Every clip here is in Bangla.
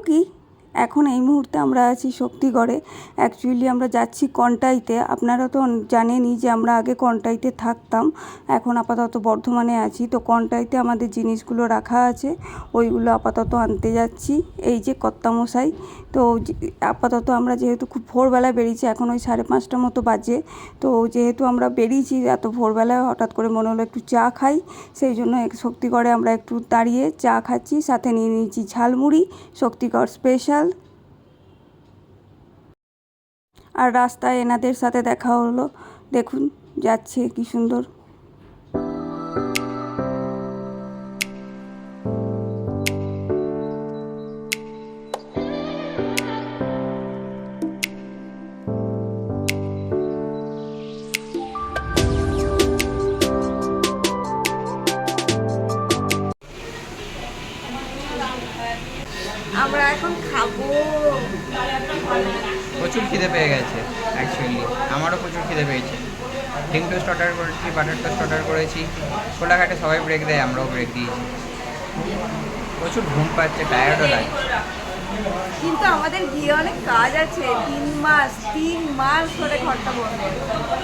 কি এখন এই মুহূর্তে আমরা আছি শক্তিগড়ে। অ্যাকচুয়ালি আমরা যাচ্ছি কন্টাইতে। আপনারা তো জানেনই যে আমরা আগে কন্টাইতে থাকতাম, এখন আপাতত বর্ধমানে আছি। তো কন্টাইতে আমাদের জিনিসগুলো রাখা আছে, ওইগুলো আপাতত আনতে যাচ্ছি। এই যে কর্তামশাই, তো আপাতত আমরা যেহেতু খুব ভোরবেলায় বেরিয়েছি, এখন ওই 5:30 মতো বাজে। তো যেহেতু আমরা বেরিয়েছি এত ভোরবেলায়, হঠাৎ করে মনে হলো একটু চা খাই, সেই জন্য শক্তিগড়ে আমরা একটু দাঁড়িয়ে চা খাচ্ছি। সাথে নিয়ে নিয়েছি ঝালমুড়ি, শক্তিগড় স্পেশাল। আর রাস্তায় এনাদের সাথে দেখা হলো, দেখুন যাচ্ছে কি সুন্দর। আমরা এখন খাবো। প্রচুর খিদে পেয়ে গেছে অ্যাকচুয়ালি, আমারও প্রচুর খিদে পেয়েছে। ডিম টোস্ট অর্ডার করেছি, বাটার টোস্ট অর্ডার করেছি। কোলাঘাটে সবাই ব্রেক দেয়, আমরাও ব্রেক দিয়েছি। প্রচুর ঘুম পাচ্ছে, টায়ার্ডও লাগছে। কিন্তু আমাদের গিয়ে অনেক কাজ আছে। 3 মাস ধরে ঘরটা বন্ধ।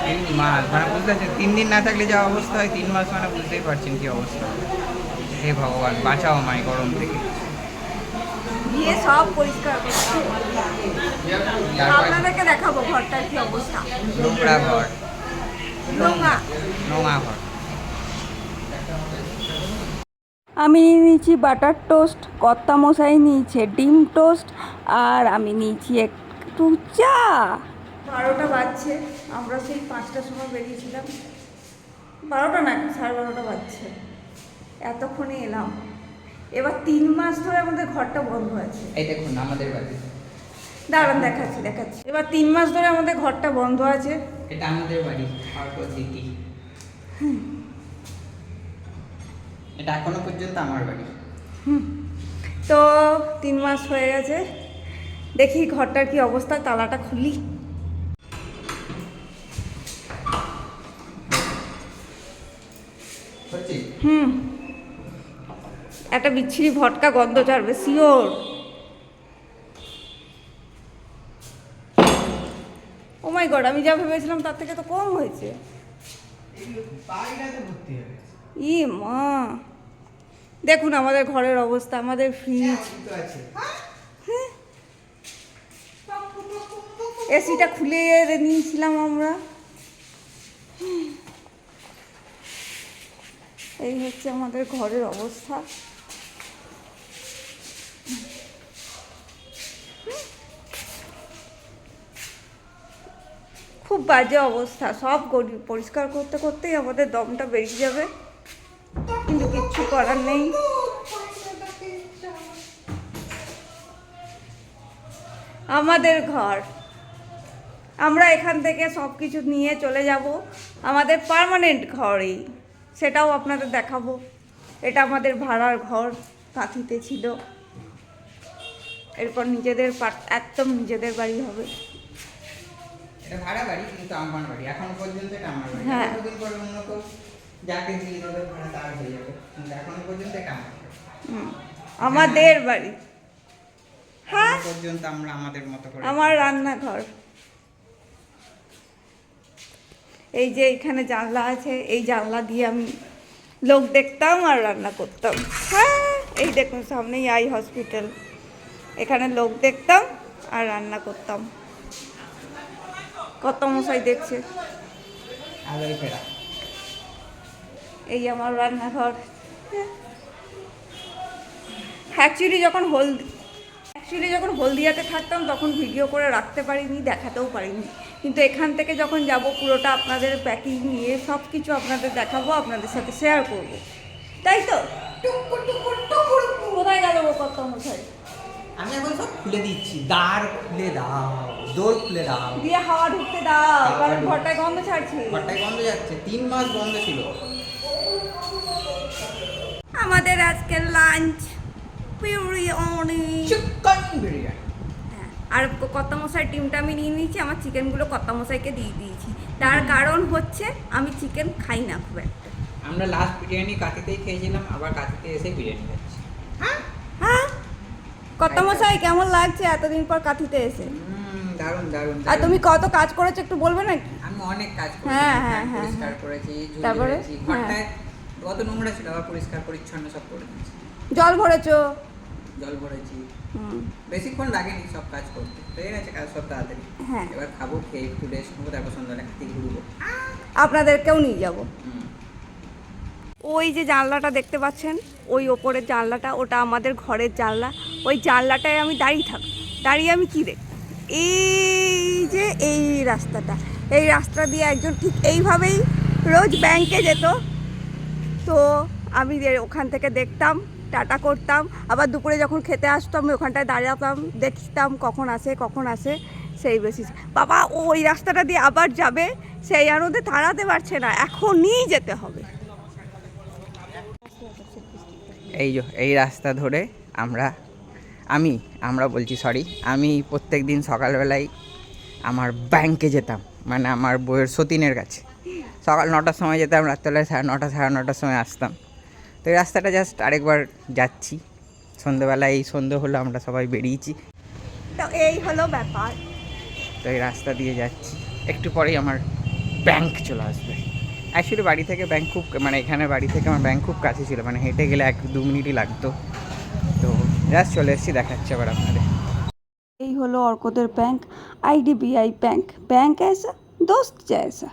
3 মাস মানে বুঝতে পারছেন, 3 দিন না থাকলে যা অবস্থা হয়, 3 মাস মানে বুঝতেই পারছেন কি অবস্থা। হে ভগবান, বাঁচাও আমায় গরম থেকে। গিয়ে সব পরিষ্কার করতে আপনাদেরকে দেখাবো ঘরটার কি অবস্থা। নোংরা ঘর, নোংরা নোংরা ঘর। আমি নিয়েছি বাটার টোস্ট, কর্তামশাই নিয়েছে ডিম টোস্ট, আর আমি নিয়েছি একটু চা। 12টা বাজছে, আমরা সেই 5টার সময় বেরিয়েছিলাম। 12টা না, 12:30 বাজছে, এতক্ষণে এলাম। এবার 3 মাস ধরে আমাদের ঘরটা বন্ধ আছে। এই দেখুন আমাদের বাড়ি, দাঁড়ান দেখাচ্ছি। এবার 3 মাস ধরে আমাদের ঘরটা বন্ধ আছে। এটা আমাদের বাড়ি, তারপর দেখি। এটা এখনো পর্যন্ত আমার বাড়ি। তো 3 মাস হয়ে গেছে, দেখি ঘরটার কি অবস্থা। তালাটা খুলি। একটা বিচ্ছিরি ভটকা গন্ধ ছাড়বে শিওর। ও মাই গড, আমি যা ভেবেছিলাম তার থেকে তো কম হয়েছে। ই মা, দেখুন আমাদের ঘরের অবস্থা, আমাদের ফ্রিজ, এসিটা খুলে নিয়েছিলাম আমরা। এই হচ্ছে আমাদের ঘরের অবস্থা। খুব বাজে অবস্থা, সব পরিষ্কার করতে করতেই আমাদের দমটা বেরিয়ে যাবে, কিন্তু কিচ্ছু করার নেই। আমাদের ঘর, আমরা এখান থেকে সব কিছু নিয়ে চলে যাব আমাদের পার্মানেন্ট ঘরেই, সেটাও আপনাদের দেখাবো। এটা আমাদের ভাড়ার ঘর, কাঁথিতে ছিল, এরপর নিজেদের একদম নিজেদের বাড়ি হবে। এটা ভাড়া বাড়ি, কিন্তু আমার বাড়ি এখনো পর্যন্ত। এটা আমার বাড়ি। হ্যাঁ, কতদিন পরে অন্য কেউ যাকে দিয়ে দেবে ভাড়া, তার হয়ে যাবে, কিন্তু এখনো পর্যন্ত এটা আমার বাড়ি। আমাদের বাড়ি। হ্যাঁ, এখনো পর্যন্ত আমরা আমাদের মতো করে। আমার রান্নাঘর, এই যে এখানে জানলা আছে, এই জানলা দিয়ে আমি লোক দেখতাম আর রান্না করতাম। হ্যাঁ, এই দেখুন সামনেই আই হসপিটাল, এখানে লোক দেখতাম আর রান্না করতাম। কত মশাই দেখছে। এই আমার রান্নাঘর। অ্যাকচুয়ালি যখন হলদিয়াতে থাকতাম তখন ভিডিও করে রাখতে পারিনি, দেখাতেও পারিনি, কিন্তু এখান থেকে যখন যাব পুরোটা আপনাদের প্যাকিং নিয়ে সব কিছু আপনাদের দেখাবো, আপনাদের সাথে শেয়ার করব, তাই তো? কোথায় গেল কত মশাই? আমি এখন সব খুলে দিচ্ছি, দ্বার খুলে দাও, দোর খুলে দাও, দিয়ে হাওয়া ঢুকতে দাও, কারণ ঘরটায় গন্ধ ছাড়ছে। ঘরটায় গন্ধ যাচ্ছে, 3 মাস বন্ধ ছিল। আমাদের আজকের লাঞ্চ বিরিয়ানি, চিকেন বিরিয়ানি। আর কর্তামশাই ডিমটা আমি নিয়ে নিয়েছি, আমার চিকেনগুলো কর্তামশাইকে দিয়ে দিয়েছি। তার কারণ হচ্ছে আমি চিকেন খাই না খুব একটা। আমরা লাস্ট বিরিয়ানি কাঁথিতেই খেয়েছিলাম, আবার কাঁথিতে এসে বিরিয়ানি খাচ্ছি। হ্যাঁ, কর্তামশাই কেমন লাগছে এতদিন পর কাঁথিতে এসে? দারুণ দারুণ। আর তুমি কত কাজ করেছো একটু বলবে নাকি? আমি অনেক কাজ করেছি। হ্যাঁ, হ্যাঁ, হ্যাঁ, পরিষ্কার হ্যাঁ। করেছি, ঝুল তারপরে? ঝেড়েছি, ঘরটায় কত নোংরা ছিল আবার পরিষ্কার পরিচ্ছন্ন সব করে দিয়েছি। জল ভরেছো? জল ভরেছি। হুম। বেশিক্ষণ লাগেনি সব কাজ করতে, হয়ে গেছে কাজ সব তাড়াতাড়ি। হ্যাঁ। এবার খাবো, খেয়ে একটু রেস্ট নেবো, তারপর সন্ধ্যাবেলা হাতে ঘুরবো। আপনাদেরকেও নিয়ে যাব। হুম। ওই যে জানলাটা দেখতে পাচ্ছেন, ওই ওপরের জানলাটা, ওটা আমাদের ঘরের জানলা। ওই জানলাটায় আমি দাঁড়িয়ে থাকবো। দাঁড়িয়ে আমি কী দেখব? এই যে এই রাস্তাটা, এই রাস্তা দিয়ে একজন ঠিক এইভাবেই রোজ ব্যাংকে যেত। তো আমি ওখান থেকে দেখতাম, টাটা করতাম, আবার দুপুরে যখন খেতে আসতাম আমি ওখানটায় দাঁড়াতাম, দেখতাম কখন আসে সেই বেশি। বাবা ওই রাস্তাটা দিয়ে আবার যাবে, সেই আনন্দে তাড়াতে পারছে না, এখনই যেতে হবে। এই রাস্তা ধরে আমরা বলছি সরি, আমি প্রত্যেক দিন সকালবেলায় আমার ব্যাংকে যেতাম, মানে আমার বইয়ের সতীনের কাছে। সকাল 9টার সময় যেতাম, রাত্রেবেলায় 9:30 সাড়ে 9টার সময় আসতাম। তো এই রাস্তাটা জাস্ট আরেকবার যাচ্ছি সন্ধ্যেবেলায়, এই সন্ধ্যে হলো আমরা সবাই বেরিয়েছি, তো এই হলো ব্যাপার। তো এই রাস্তা দিয়ে যাচ্ছি, একটু পরেই আমার ব্যাংক চলে আসবে। অ্যাকচুয়ালি বাড়ি থেকে ব্যাংক খুব, মানে এখানে বাড়ি থেকে আমার ব্যাংক খুব কাছে ছিল, মানে হেঁটে গেলে 1-2 মিনিটই লাগতো। তো জাস্ট চলে এসেছি, দেখাচ্ছে আবার আপনাদের। এই হলো অর্কদের ব্যাংক, IDBI ব্যাংক। ব্যাংক ऐसा दोस्त जैसा।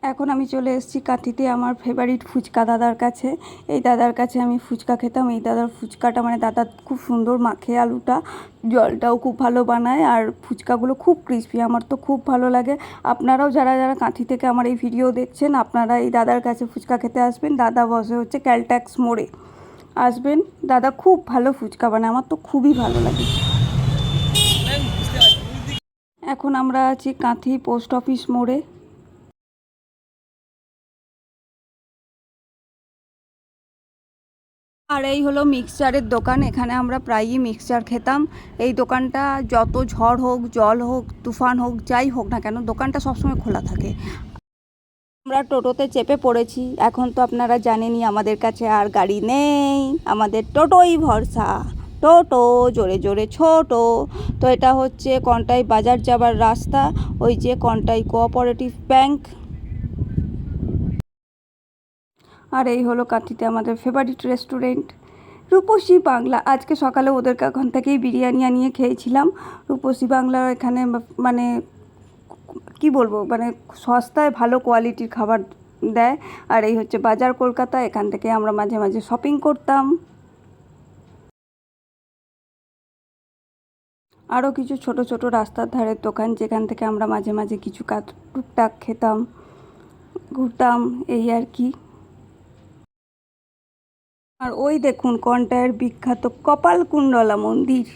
এখন আমি চলে এসেছি কাঁথিতে আমার ফেভারিট ফুচকা দাদার কাছে। এই দাদার কাছে আমি ফুচকা খেতাম। এই দাদার ফুচকাটা, মানে দাদা খুব সুন্দর মাখে আলুটা, জলটাও খুব ভালো বানায়, আর ফুচকাগুলো খুব ক্রিস্পি, আমার তো খুব ভালো লাগে। আপনারাও যারা যারা কাঁথি থেকে আমার এই ভিডিও দেখছেন, আপনারা এই দাদার কাছে ফুচকা খেতে আসবেন। দাদা বসে হচ্ছে ক্যালট্যাক্স মোড়ে, আসবেন। দাদা খুব ভালো ফুচকা বানায়, আমার তো খুবই ভালো লাগে। এখন আমরা আছি কাঁথি পোস্ট অফিস মোড়ে। আর এই হলো মিক্সচারের দোকান, এখানে আমরা প্রায়ই মিক্সচার খেতাম। এই দোকানটা যত ঝড় হোক, জল হোক, তুফান হোক, যাই হোক না কেন, দোকানটা সবসময় খোলা থাকে। আমরা টোটোতে চেপে পড়েছি। এখন তো আপনারা জানেনই আমাদের কাছে আর গাড়ি নেই, আমাদের টোটোই ভরসা। টোটো জোরে জোরে ছোট। তো এটা হচ্ছে কন্টাই বাজার যাবার রাস্তা, ওই যে কন্টাই কোঅপারেটিভ ব্যাংক। আর এই হলো কাঁথিতে আমাদের ফেভারিট রেস্টুরেন্ট রূপসী বাংলা। আজকে সকালে ওদের ওখান থেকেই বিরিয়ানি আনিয়ে খেয়েছিলাম। রূপসী বাংলার এখানে মানে কি বলবো, মানে সস্তায় ভালো কোয়ালিটির খাবার দেয়। আর এই হচ্ছে বাজার কলকাতা, এখান থেকে আমরা মাঝে মাঝে শপিং করতাম। আরও কিছু ছোট ছোট রাস্তার ধারের দোকান, যেখান থেকে আমরা মাঝে মাঝে কিছু টুকটাক খেতাম, ঘুরতাম, এই আর কি। আর ওই দেখুন কন্টায়ের বিখ্যাত কপালকুণ্ডলা মন্দির।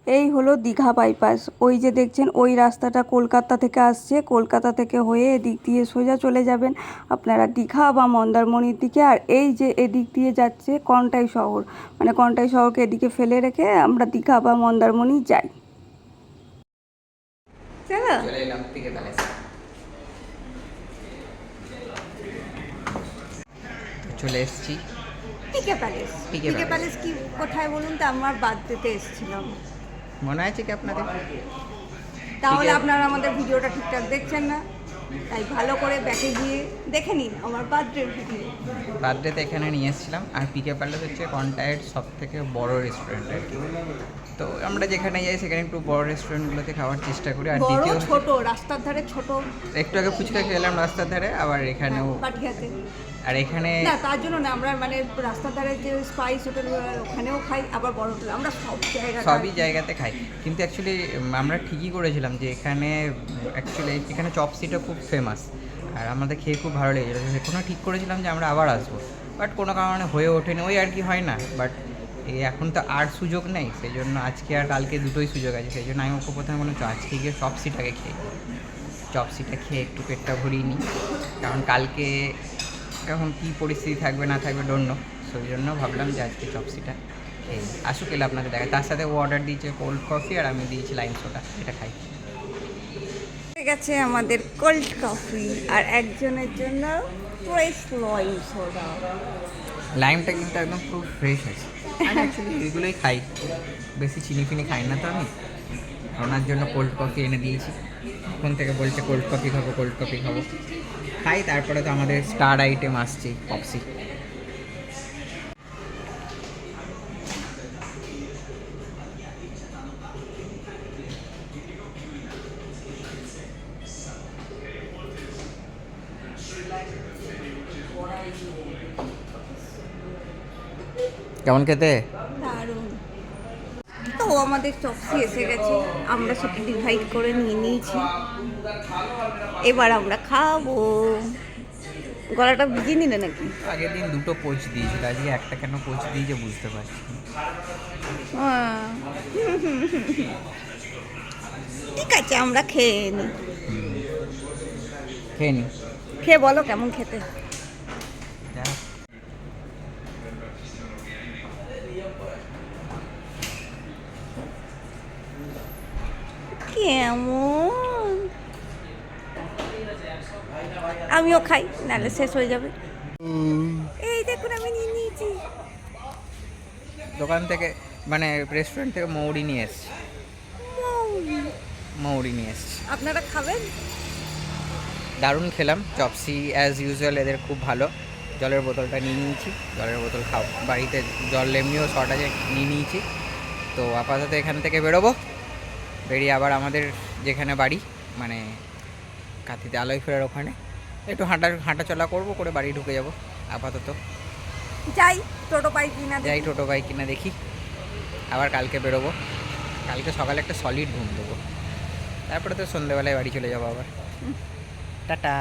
এই হলো দীঘা বাইপাস। ওই যে দেখছেন ওই রাস্তাটা কলকাতা থেকে আসছে, কলকাতা থেকে হয়ে এদিক দিয়ে সোজা চলে যাবেন আপনারা দীঘা বা মন্দারমণির দিকে। আর এই যে এদিক দিয়ে যাচ্ছে কন্টাই শহর, মানে কন্টাই শহরকে এদিকে ফেলে রেখে আমরা দীঘা বা মন্দারমণি যাই। চলে এলাম পিকে প্যালেস। চলে এসেছি পিকে প্যালেস। পিকে প্যালেস কি কোথায় বলুন তো? আমার বার্থডেতে এসেছিলাম, মনে আছে কি আপনাদের? তাহলে আপনারা আমাদের ভিডিওটা ঠিকঠাক দেখছেন না, তাই ভালো করে ব্যাকে গিয়ে দেখে নিন আমার বার্থডের ভিডিও। বার্থডেতে এখানে নিয়ে এসেছিলাম। আর পিকে প্যালেস হচ্ছে কন্টায়ের সব থেকে বড় রেস্টুরেন্ট আর কি। তো আমরা যেখানে যাই সেখানে একটু বড় রেস্টুরেন্টগুলোতে খাওয়ার চেষ্টা করি। আর বড় দ্বিতীয় ছোট, রাস্তার ধারে ছোট, একটু আগে ফুচকা খেলাম রাস্তার ধারে, আবার এখানেও। পাটিয়াতে আর এখানে না, তার জন্য না, আমরা মানে রাস্তার ধারে যে স্পাইস হোটেল ওখানেও খাই, আবার বড় হোটেল, আমরা সবই জায়গাতে খাই। কিন্তু অ্যাকচুয়ালি আমরা ঠিকই করেছিলাম যে এখানে এখানে চপসিটা খুব ফেমাস, আর আমাদের খেয়ে খুব ভালো লেগেছিলো। সেখানেও ঠিক করেছিলাম যে আমরা আবার আসবো, বাট কোনো কারণে হয়ে ওঠেনি, ওই আর কি হয় না। বাট এই এখন তো আর সুযোগ নেই, সেই জন্য আজকে আর কালকে দুটোই সুযোগ আছে। সেই জন্য আমি ওকে প্রথমে মনে হচ্ছে আজকে গিয়ে চপসিটাকে খেয়ে, চপসিটা খেয়ে একটু পেটটা ভরিয়ে নিই, কারণ কালকে এখন কী পরিস্থিতি থাকবে না থাকবে ডোন্ট নো। সেই জন্য ভাবলাম যে আজকে চপসিটা এই আসুক এলে আপনাকে দেখায়। তার সাথে ও অর্ডার দিয়েছে কোল্ড কফি আর আমি দিয়েছি লাইম সোডা, এটা খাই। ঠিক আছে, আমাদের কোল্ড কফি আর একজনের জন্য ফ্রেশ লাইম সোডা। লাইমটা কিন্তু একদম খুব ফ্রেশ আছে। আমি অ্যাকচুয়ালি এগুলোই খাই, বেশি চিনি ফিনি খাই না তো আমি। ওনার জন্য কোল্ড কফি এনে দিয়েছি, ওখান থেকে বলছে কোল্ড কফি খাবো, কোল্ড কফি খাবো, খাই। তারপরে তো আমাদের স্টার আইটেম আসছে পপসি। কেমন খেতে? দারুণ। তো আমাদের চপসি এসে গেছে, আমরা সেটা ডিভাইড করে নিয়ে নিয়েছি, এবার আমরা খাবো। গলাটা ভিজিয়ে নিলে নাকি? আগের দিন দুটো কোচ দিয়েছিল, আজকে একটা কেন কোচ দিয়েছে বুঝতে পারছি না। আহ, ঠিক আছে, আমরা খেয়ে নিই। খেয়ে নি। খেয়ে বলো কেমন খেতে। কেমন? আমিও খাই, নাহলে শেষ হয়ে যাবে। এই দেখুন আমি নিয়ে নিয়েছি। দোকান থেকে মানে রেস্টুরেন্ট থেকে মৌরি নিয়ে এসছি, মৌরি নিয়ে এসছি। আপনারা খাবেন? দারুণ খেলাম চপসি অ্যাজ ইউজুয়াল, এদের খুব ভালো। জলের বোতলটা নিয়ে নিয়েছি, জলের বোতল খাও, বাড়িতে জল এমনিও শর্ট আছে, নিয়ে নিয়েছি। তো আপাতত এখান থেকে বেরোবো, বেরিয়ে আবার আমাদের যেখানে বাড়ি মানে কাঁথিতে আলোয় ফেরার ওখানে একটু হাঁটাচলা করবো, করে বাড়ি ঢুকে যাব। আপাতত যাই টোটো পাই কিনা যাই টোটো বাইক কিনা দেখি, আবার কালকে বেরোবো। কালকে সকালে একটা সলিড ঘুম দেবো, তারপরে তো সন্ধ্যেবেলায় বাড়ি চলে যাবো আবার। টাটা।